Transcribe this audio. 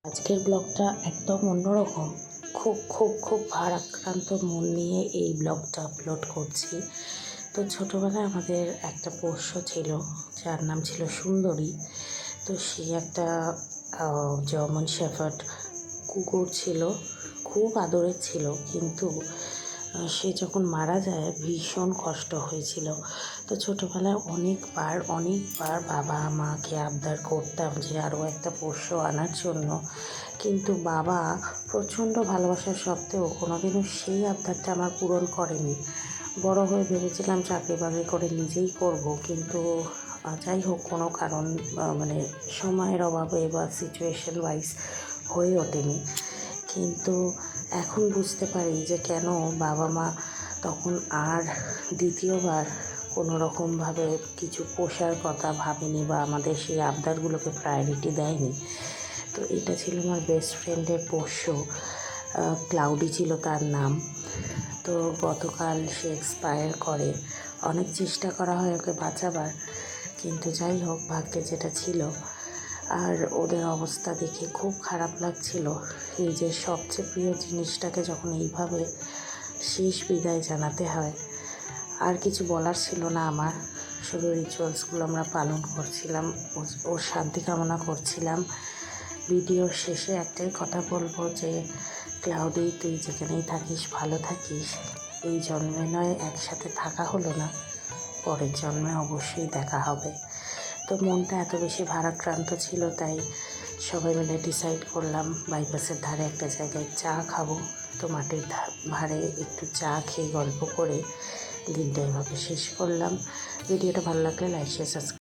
আজকের ব্লগটা একদম অন্যরকম। খুব খুব খুব ভারাক্রান্ত মন নিয়ে এই ব্লগটা আপলোড করছি। তো ছোটোবেলায় আমাদের একটা পোষ্য ছিল, যার নাম ছিল সুন্দরী। তো সে একটা জার্মান শেফার্ড কুকুর ছিল, খুব আদরের ছিল। কিন্তু সে যখন মারা যায় ভীষণ কষ্ট হয়েছিল। তো ছোটোবেলায় অনেকবার বাবা মাকে আবদার করতাম যে আরও একটা পোষ্য আনার জন্য, কিন্তু বাবা প্রচণ্ড ভালোবাসা সত্ত্বেও কোনোদিনও সেই আবদারটা আমার পূরণ করেনি। বড় হয়ে ভেবেছিলাম চাকরি বাকরি করে নিজেই করব, কিন্তু যাই হোক কোনো কারণ মানে সময়ের অভাবে বা সিচুয়েশন ওয়াইজ হয়ে ওঠেনি। কিন্তু এখন বুঝতে পারি যে কেন বাবা মা তখন আর দ্বিতীয়বার কোনো রকমভাবে কিছু পোষার কথা ভাবেনি বা আমাদের সেই আবদারগুলোকে প্রায়োরিটি দেয়নি। তো এটা ছিল আমার বেস্ট ফ্রেন্ডের পোষ্য, ক্লাউডি ছিল তার নাম। তো গতকাল সে এক্সপায়ার করে। অনেক চেষ্টা করা হয় ওকে বাঁচাবার, কিন্তু যাই হোক ভাগ্যে যেটা ছিল। আর ওদের অবস্থা দেখে খুব খারাপ লাগছিল। নিজের সবচেয়ে প্রিয় জিনিসটাকে যখন এইভাবে শেষ বিদায় জানাতে হয়, আর কিছু বলার ছিল না আমার। শুধু রিচুয়ালসগুলো আমরা পালন করছিলাম, ওর শান্তি কামনা করছিলাম। ভিডিওর শেষে একটাই কথা বলবো যে ক্লাউডি, তুই যেখানেই থাকিস ভালো থাকিস। এই জন্মে নয় একসাথে থাকা হলো না, পরের জন্মে অবশ্যই দেখা হবে। তো মনটা এত বেশি ভারাক্রান্ত ছিল, তাই সবাই মিলে ডিসাইড করলাম বাইপাসের ধারে একটা জায়গায় চা খাবো। তো মাটির ধারে একটু চা খেয়ে গল্প করে দিনটা এভাবে শেষ করলাম। ভিডিওটা ভালো লাগলে লাইক শেয়ার সাবস্ক্রাইব।